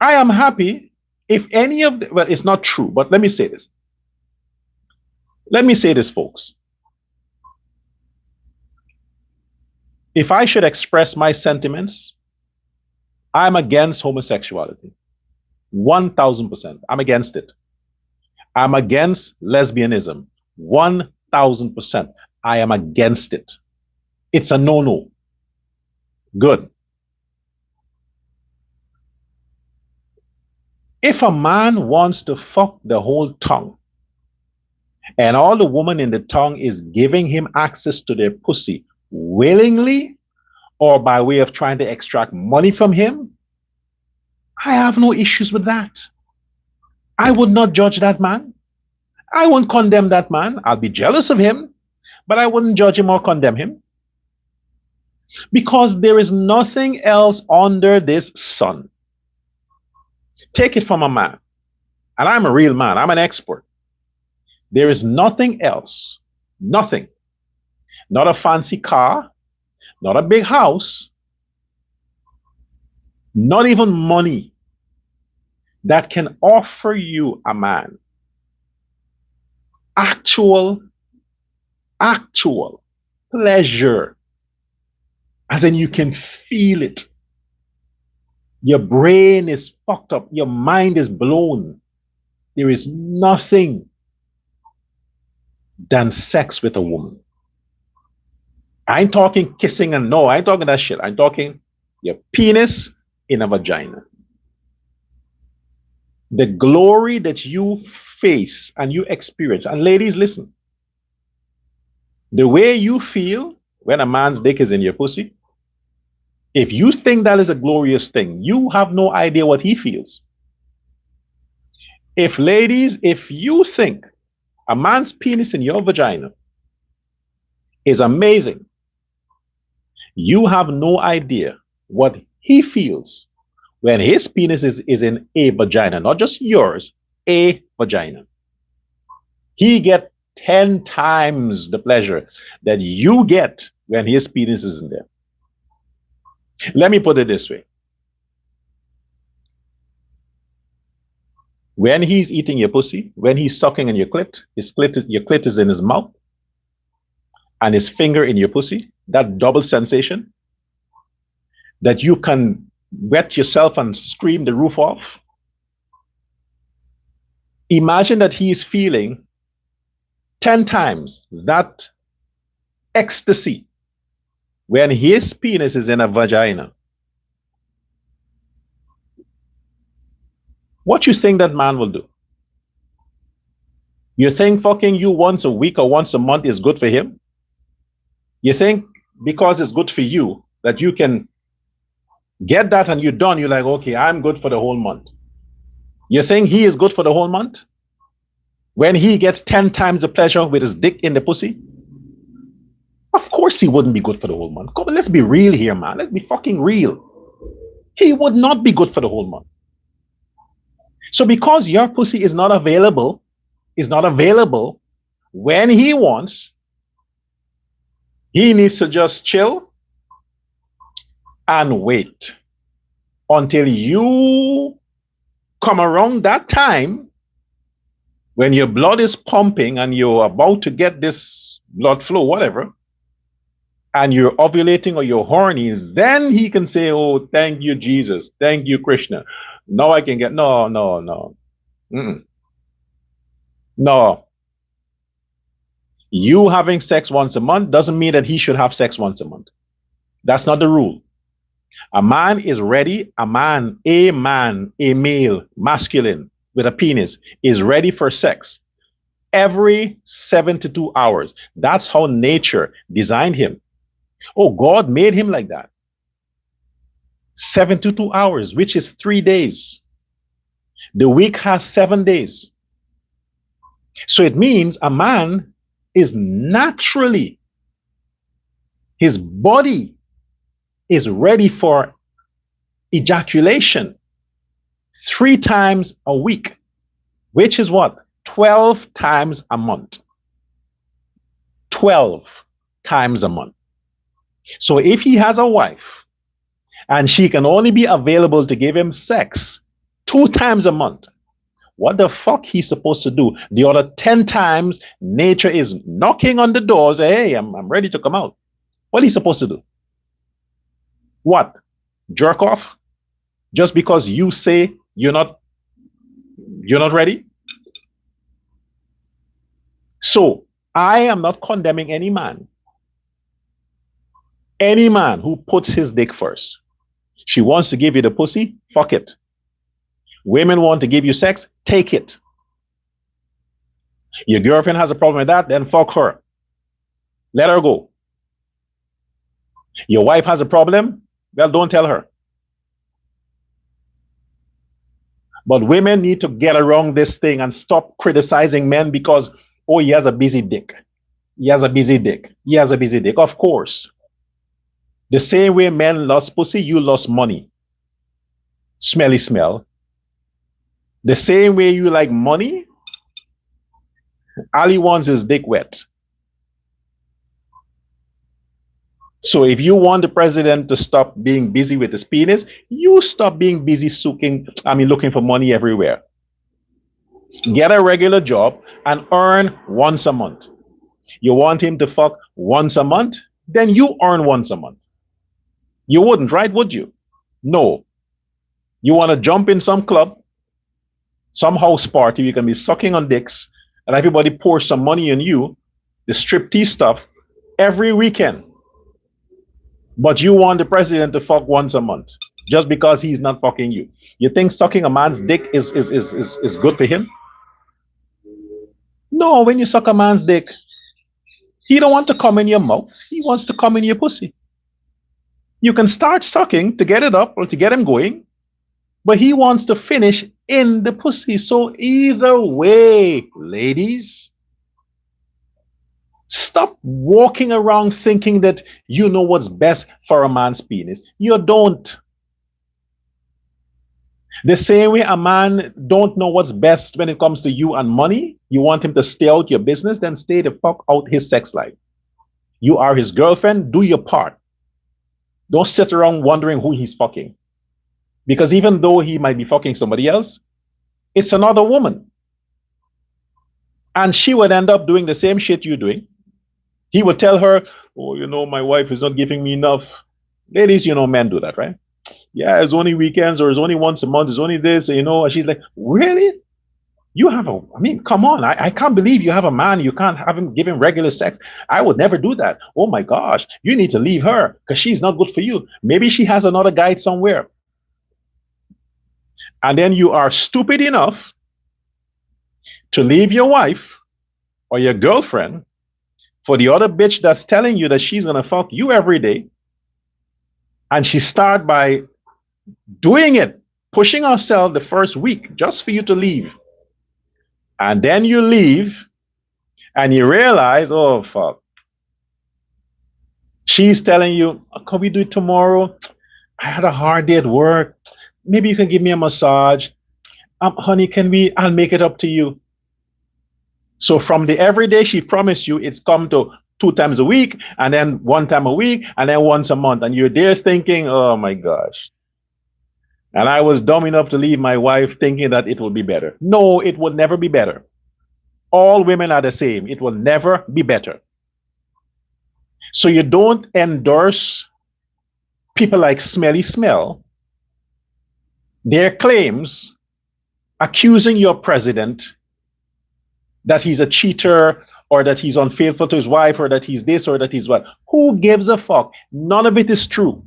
I am happy if any of the, well, it's not true, but let me say this. Let me say this, folks. If I should express my sentiments, I'm against homosexuality. 1000%. I'm against it. I'm against lesbianism. 1000%. I am against it. It's a no-no. Good. If a man wants to fuck the whole tongue, and all the woman in the tongue is giving him access to their pussy willingly or by way of trying to extract money from him, I have no issues with that. I would not judge that man. I won't condemn that man. I'll be jealous of him, but I wouldn't judge him or condemn him. Because there is nothing else under this sun. Take it from a man, and I'm a real man, I'm an expert. There is nothing else, nothing, not a fancy car, not a big house, not even money that can offer you a man actual pleasure, as in you can feel it. Your brain is fucked up, your mind is blown. There is nothing than sex with a woman. I ain't talking kissing and no, I ain't talking that shit. I'm talking your penis in a vagina. The glory that you face and you experience, and ladies, listen. The way you feel when a man's dick is in your pussy, if you think that is a glorious thing, you have no idea what he feels. If ladies, if you think a man's penis in your vagina is amazing, you have no idea what he feels when his penis is in a vagina, not just yours, a vagina. He get 10 times the pleasure that you get when his penis is in there. Let me put it this way. When he's eating your pussy, when he's sucking on your clit, your clit is in his mouth, and his finger in your pussy, that double sensation that you can wet yourself and scream the roof off. Imagine that he is feeling 10 times that ecstasy when his penis is in a vagina. What you think that man will do? You think fucking you once a week or once a month is good for him? You think because it's good for you that you can get that and you're done, you're like, okay, I'm good for the whole month. You think he is good for the whole month? When he gets 10 times the pleasure with his dick in the pussy? Of course he wouldn't be good for the whole month. Come on, let's be real here, man. Let's be fucking real. He would not be good for the whole month. So because your pussy is not available when he wants, he needs to just chill and wait until you come around that time when your blood is pumping and you're about to get this blood flow, whatever, and you're ovulating or you're horny, then he can say, oh, thank you, Jesus. Thank you, Krishna. Now I can get, no. No. You having sex once a month doesn't mean that he should have sex once a month. That's not the rule. A man is ready, a male, masculine with a penis is ready for sex every 72 hours. That's how nature designed him. Oh, God made him like that. 72 hours, which is 3 days. The week has 7 days. So it means a man is naturally, his body is ready for ejaculation 3 times a week, which is what? 12 times a month. 12 times a month. So if he has a wife and she can only be available to give him sex 2 times a month, what the fuck he's supposed to do? The other 10 times, nature is knocking on the doors. Hey, I'm ready to come out. What he's supposed to do? What? Jerk off? Just because you say you're not ready? So I am not condemning any man. Any man who puts his dick first. She wants to give you the pussy, fuck it. Women want to give you sex, take it. Your girlfriend has a problem with that, then fuck her. Let her go. Your wife has a problem, well, don't tell her. But women need to get around this thing and stop criticizing men because, oh, he has a busy dick. He has a busy dick. He has a busy dick. Of course. The same way men lost pussy, you lost money. Smelly smell. The same way you like money, Ali wants his dick wet. So if you want the president to stop being busy with his penis, you stop being busy looking for money everywhere. Get a regular job and earn once a month. You want him to fuck once a month? Then you earn once a month. You wouldn't, right? Would you? No. You want to jump in some club, some house party, you can be sucking on dicks, and everybody pours some money on you, the striptease stuff, every weekend. But you want the president to fuck once a month just because he's not fucking you. You think sucking a man's dick is good for him? No, when you suck a man's dick, he don't want to come in your mouth. He wants to come in your pussy. You can start sucking to get it up or to get him going, but he wants to finish in the pussy. So either way, ladies, stop walking around thinking that you know what's best for a man's penis. You don't. The same way a man don't know what's best when it comes to you and money, you want him to stay out your business, then stay the fuck out his sex life. You are his girlfriend, do your part. Don't sit around wondering who he's fucking. Because even though he might be fucking somebody else, it's another woman. And she would end up doing the same shit you're doing. He would tell her, oh, you know, my wife is not giving me enough. Ladies, you know, men do that, right? Yeah, it's only weekends or it's only once a month. It's only this, you know. And she's like, really? You have come on. I can't believe you have a man. You can't have him give him regular sex. I would never do that. Oh my gosh, you need to leave her because she's not good for you. Maybe she has another guy somewhere. And then you are stupid enough to leave your wife or your girlfriend for the other bitch that's telling you that she's gonna fuck you every day. And she start by doing it, pushing herself the first week just for you to leave. And then you leave and you realize, oh fuck. She's telling you, can we do it tomorrow? I had a hard day at work. Maybe you can give me a massage. Honey, I'll make it up to you. So from the everyday she promised you, it's come to 2 times a week, and then 1 time a week, and then once a month. And you're there thinking, oh my gosh. And I was dumb enough to leave my wife thinking that it would be better. No, it will never be better. All women are the same. It will never be better. So you don't endorse people like Smelly Smell, their claims accusing your president that he's a cheater or that he's unfaithful to his wife or that he's this or that he's what. Who gives a fuck? None of it is true.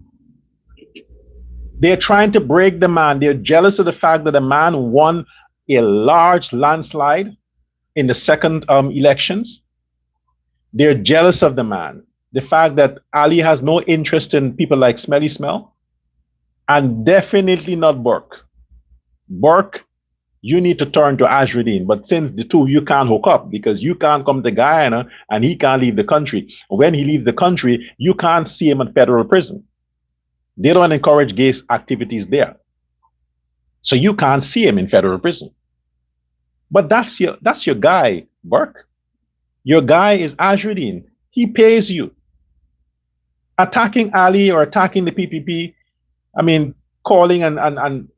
They're trying to break the man. They're jealous of the fact that the man won a large landslide in the second elections. They're jealous of the man. The fact that Ali has no interest in people like Smelly Smell, and definitely not Burke. Burke, you need to turn to Ajruddin. But since the two, you can't hook up because you can't come to Guyana and he can't leave the country. When he leaves the country, you can't see him in federal prison. They don't encourage gay activities there. So you can't see him in federal prison. But that's your guy, Burke. Your guy is Ajruddin. He pays you. attacking Ali or attacking the PPP. I mean, calling and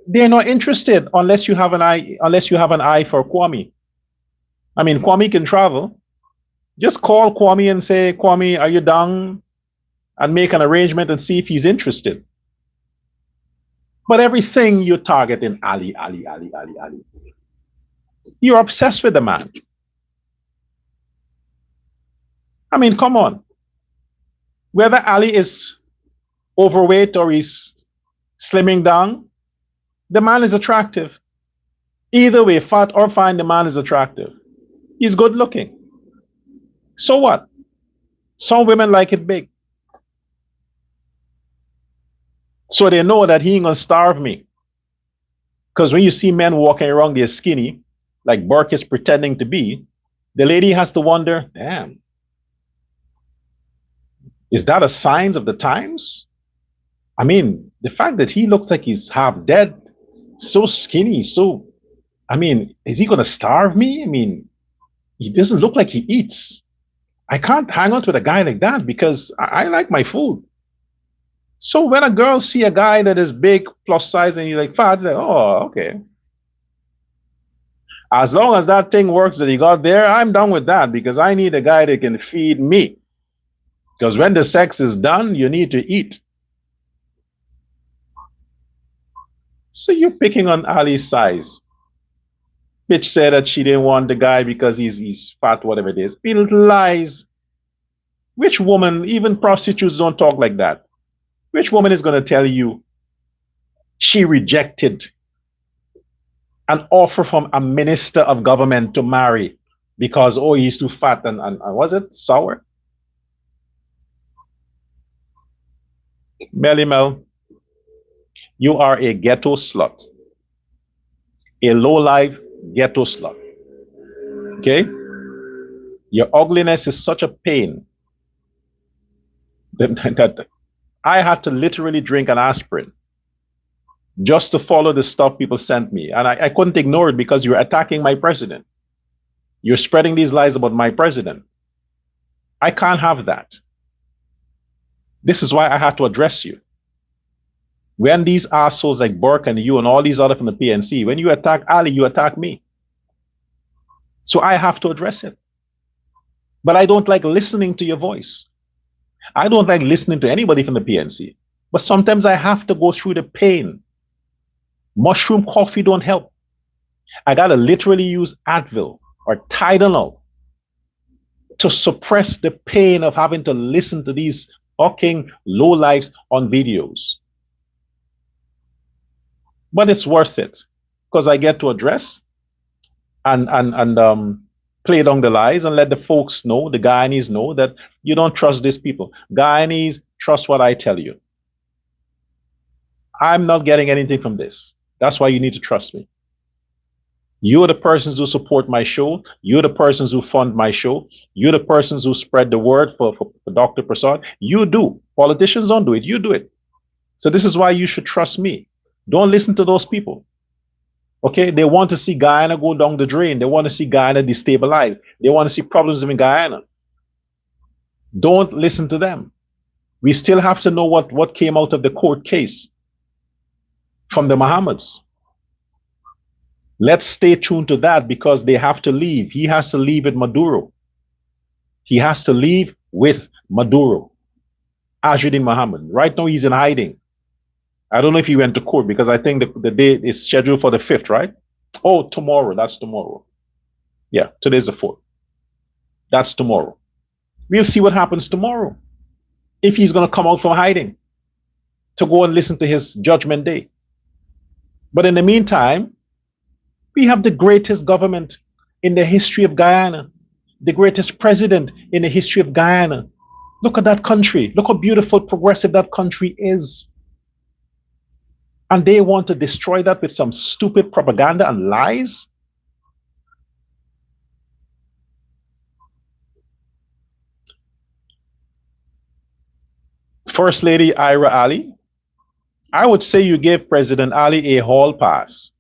they're not interested unless you have an eye for Kwame. I mean, Kwame can travel. Just call Kwame and say, Kwame, are you down? And make an arrangement and see if he's interested. But everything you target in Ali, Ali, Ali, Ali, Ali. You're obsessed with the man. I mean, come on. Whether Ali is overweight or he's slimming down, the man is attractive. Either way, fat or fine, the man is attractive. He's good looking. So what? Some women like it big. So they know that he ain't gonna starve me. Because when you see men walking around, they're skinny, like Burke is pretending to be, the lady has to wonder, damn, is that a sign of the times? I mean, the fact that he looks like he's half dead, so skinny, so, I mean, is he gonna starve me? I mean, he doesn't look like he eats. I can't hang out with a guy like that because I like my food. So when a girl see a guy that is big, plus size, and he's like fat, it's like, oh, okay. As long as that thing works that he got there, I'm done with that because I need a guy that can feed me. Because when the sex is done, you need to eat. So you're picking on Ali's size. Bitch said that she didn't want the guy because he's fat, whatever it is. It lies. Which woman, even prostitutes don't talk like that. Which woman is going to tell you she rejected an offer from a minister of government to marry because, oh, he's too fat and was it sour? Melly Mel, you are a ghetto slut. A low-life ghetto slut. Okay? Your ugliness is such a pain that I had to literally drink an aspirin just to follow the stuff people sent me. And I couldn't ignore it because you're attacking my president. You're spreading these lies about my president. I can't have that. This is why I had to address you. When these assholes like Burke and you and all these other from the PNC, when you attack Ali, you attack me. So I have to address it. But I don't like listening to your voice. I don't like listening to anybody from the PNC. But sometimes I have to go through the pain. Mushroom coffee don't help. I gotta literally use Advil or Tylenol to suppress the pain of having to listen to these fucking lowlifes on videos. But it's worth it because I get to address and play down the lies and let the folks know, the Guyanese know that you don't trust these people. Guyanese, trust what I tell you. I'm not getting anything from this. That's why you need to trust me. You're the persons who support my show. You're the persons who fund my show. You're the persons who spread the word for Dr. Prasad. You do. Politicians don't do it. You do it. So this is why you should trust me. Don't listen to those people. Okay? They want to see Guyana go down the drain. They want to see Guyana destabilized. They want to see problems in Guyana. Don't listen to them. We still have to know what came out of the court case from the Mohammeds. Let's stay tuned to that because they have to leave. He has to leave with Maduro. He has to leave with Maduro. Ajuddin Mohammed. Right now he's in hiding. I don't know if he went to court because I think the date is scheduled for the 5th, right? Oh, tomorrow. That's tomorrow. Yeah, today's the 4th. That's tomorrow. We'll see what happens tomorrow. If he's going to come out from hiding to go and listen to his judgment day. But in the meantime, we have the greatest government in the history of Guyana, the greatest president in the history of Guyana. Look at that country. Look how beautiful, progressive that country is. And they want to destroy that with some stupid propaganda and lies? First Lady Irfaan Ali, I would say you give President Ali a hall pass.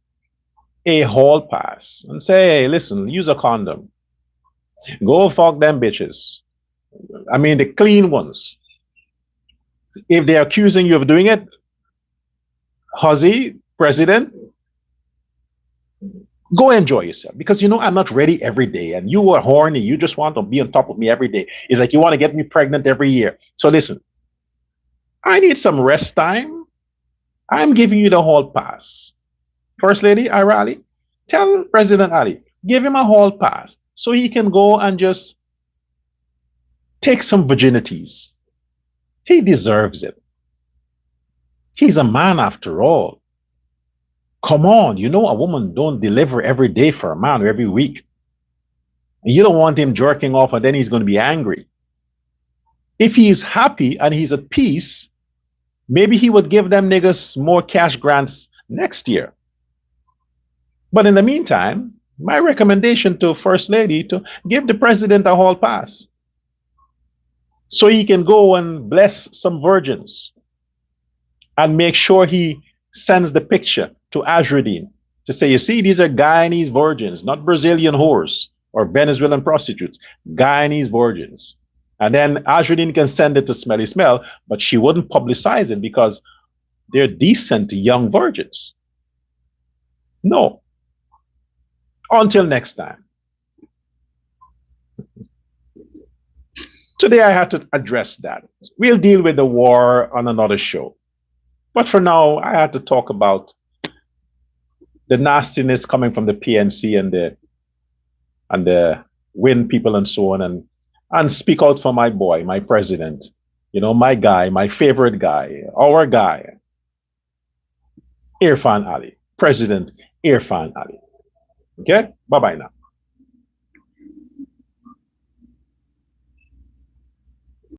A hall pass. And say, hey, listen, use a condom. Go fuck them bitches. I mean, the clean ones. If they're accusing you of doing it, Huzzy, President, go enjoy yourself because I'm not ready every day and you are horny. You just want to be on top of me every day. It's like you want to get me pregnant every year. So listen, I need some rest time. I'm giving you the hall pass. First Lady Irali, tell President Ali, give him a hall pass so he can go and just take some virginities. He deserves it. He's a man after all. Come on, a woman don't deliver every day for a man or every week. And you don't want him jerking off and then he's going to be angry. If he's happy and he's at peace, maybe he would give them niggas more cash grants next year. But in the meantime, my recommendation to First Lady to give the president a hall pass so he can go and bless some virgins and make sure he sends the picture to Azradine to say, you see, these are Guyanese virgins, not Brazilian whores or Venezuelan prostitutes, Guyanese virgins. And then Azradine can send it to Smelly Smell, but she wouldn't publicize it because they're decent young virgins. No. Until next time. Today I had to address that. We'll deal with the war on another show. But for now, I had to talk about the nastiness coming from the PNC and the WIN people and so on, and speak out for my boy, my president, my guy, my favorite guy, our guy, Irfaan Ali, President Irfaan Ali. Okay? Bye-bye now.